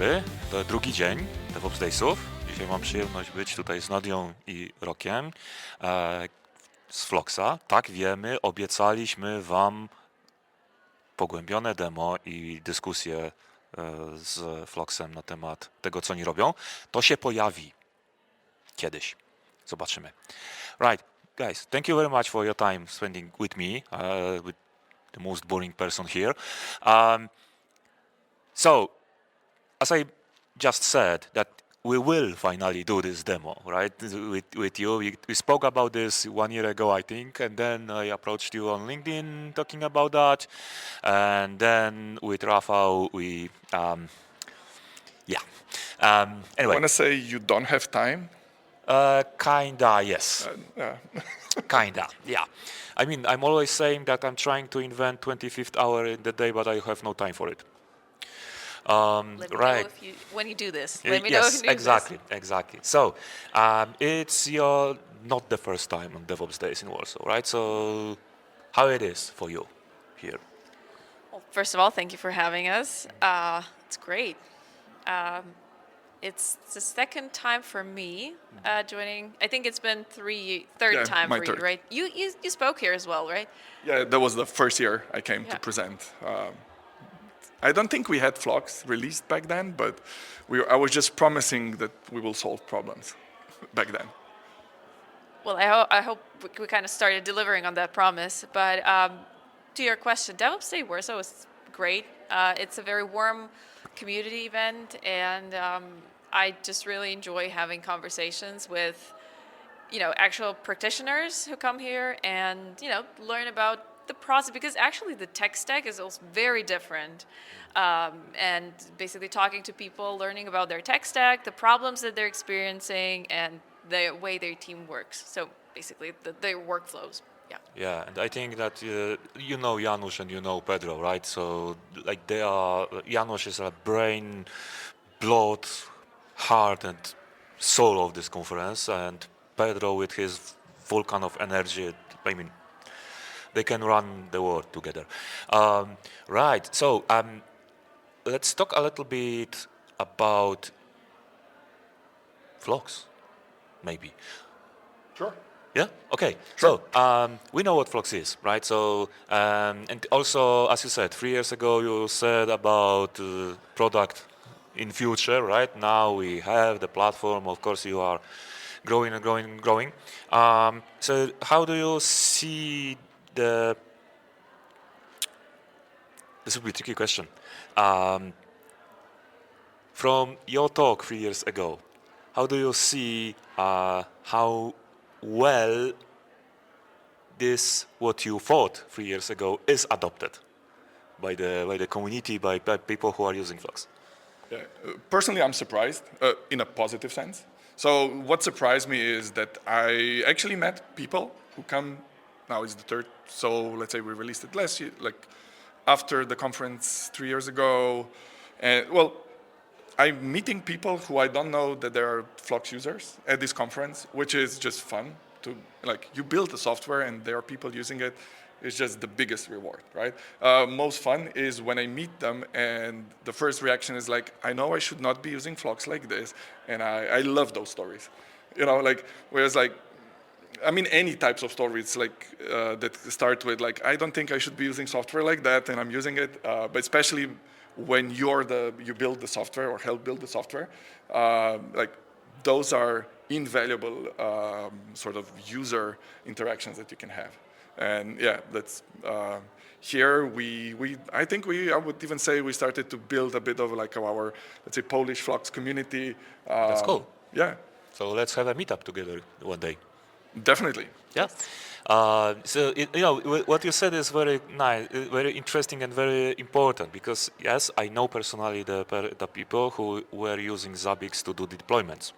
dobry. To drugi dzień DevOpsDaysów. Dzisiaj mam przyjemność być tutaj z Tanją i Rokiem z Floxa. Tak, wiemy, obiecaliśmy wam pogłębione demo i dyskusję z Floxem na temat tego, co oni robią. To się pojawi kiedyś. Zobaczymy. Right, guys, thank you very much for your time spending with me, with the most boring person here. So, as I just said, that we will finally do this demo, right? With you, we spoke about this 1 year ago, I think, and then I approached you on LinkedIn talking about that, and then with Rafał, we, anyway. Want to say you don't have time? Kinda, yes. Yeah. Kinda, yeah. I mean, I'm always saying that I'm trying to invent 25th hour in the day, but I have no time for it. Let me right. know when you do this. Let me know if you do exactly. So, it's your not the first time on DevOps Days in Warsaw, right? So, how it is for you here? Well, first of all, thank you for having us. It's great. It's the second time for me joining. I think it's been third time my for third. you, right? You spoke here as well, right? Yeah, that was the first year I came to Yeah. present. I don't think we had Flux released back then, but I was just promising that we will solve problems back then. Well, I hope we kind of started delivering on that promise. But to your question, DevOps Day Warsaw is great. It's a very warm community event, and I just really enjoy having conversations with, actual practitioners who come here and, learn about the process, because actually the tech stack is also very different, and basically talking to people, learning about their tech stack, the problems that they're experiencing, and the way their team works. So basically their workflows. Yeah, and I think that you know Janusz and you know Pedro, right? So, like, Janusz is a brain, blood, heart, and soul of this conference, and Pedro with his vulcan of energy. I mean, they can run the world together. Right, so let's talk a little bit about Flux, maybe. Sure. Yeah. Okay. Sure. So we know what Flux is, right? So and also, as you said, 3 years ago you said about product in future, right? Now we have the platform. Of course, you are growing and growing and growing. So how do you see the? This would be a tricky question. From your talk 3 years ago, how do you see how well this, what you thought 3 years ago, is adopted by the community, by people who are using Flux? Yeah. Personally, I'm surprised in a positive sense. So what surprised me is that I actually met people who come, now it's the third, so let's say we released it last year, like after the conference 3 years ago. And well, I'm meeting people who I don't know that they are Flux users at this conference, which is just fun. You build the software and there are people using it. It's just the biggest reward, right? Most fun is when I meet them and the first reaction is like, I know I should not be using Flux like this, and I love those stories. Whereas any types of stories that start with I don't think I should be using software like that, and I'm using it, but especially when you build the software or help build the software, those are invaluable sort of user interactions that you can have. And yeah, that's here I would even say we started to build a bit of our, let's say, Polish Flux community. That's cool. Yeah. So let's have a meetup together one day. Definitely. Yeah. So what you said is very nice, very interesting, and very important, because yes, I know personally the people who were using Zabbix to do deployments.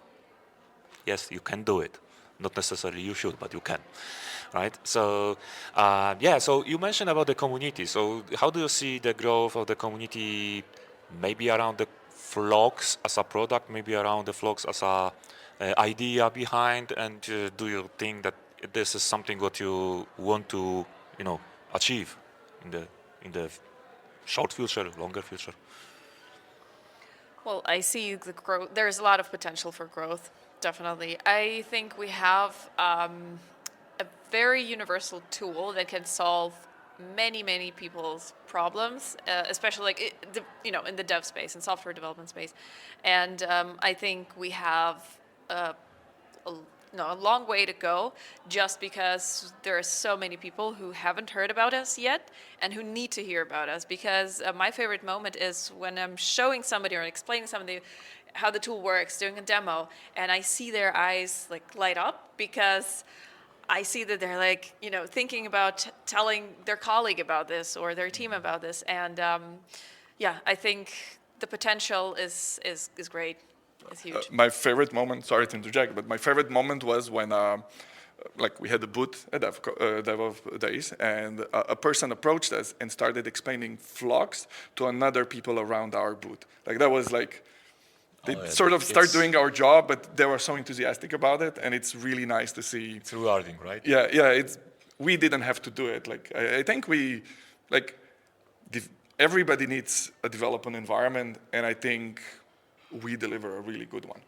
Yes, you can do it. Not necessarily you should, but you can, right? So so you mentioned about the community. So how do you see the growth of the community, maybe around the Flux as a product, maybe around the Flux as a idea behind, and do you think that this is something what you want to achieve in the short future, longer future? Well, I see the growth. There's a lot of potential for growth, definitely. I think we have a very universal tool that can solve many people's problems, especially like in the dev space and software development space. And I think we have a long way to go, just because there are so many people who haven't heard about us yet and who need to hear about us. Because my favorite moment is when I'm showing somebody or explaining somebody how the tool works, doing a demo, and I see their eyes like light up, because I see that they're like, thinking about telling their colleague about this or their team about this. And I think the potential is great. It's huge. My favorite moment, sorry to interject, but my favorite moment was when we had a booth at DevOpsDays, and a person approached us and started explaining flocks to another people around our booth. Like that was like, they sort of start doing our job, but they were so enthusiastic about it, and it's really nice to see. It's rewarding, right? Yeah. We didn't have to do it. Like I think everybody needs a development environment, and I think we deliver a really good one.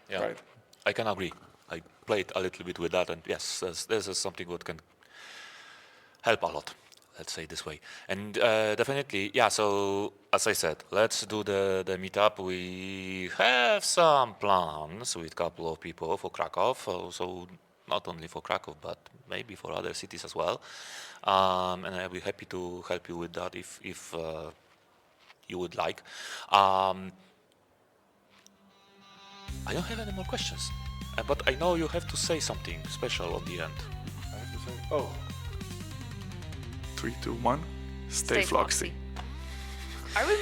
Yeah, right? I can agree. I played a little bit with that, and yes, this is something that can help a lot. Let's say this way. And definitely, yeah, so as I said, let's do the meetup. We have some plans with a couple of people for Krakow, so not only for Krakow, but maybe for other cities as well. And I'll be happy to help you with that if you would like. I don't have any more questions, but I know you have to say something special on the end. I have to say, 3, 2, 1. Stay floxy. Are we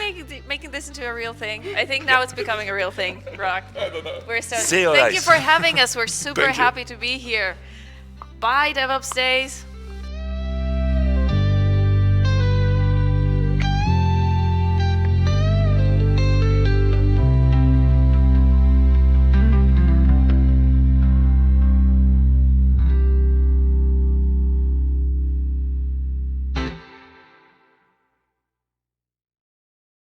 making this into a real thing? I think now it's becoming a real thing, Rock. I don't know. We're so See you Thank guys. you for having us. We're super Thank you. happy to be here. Bye, DevOps Days.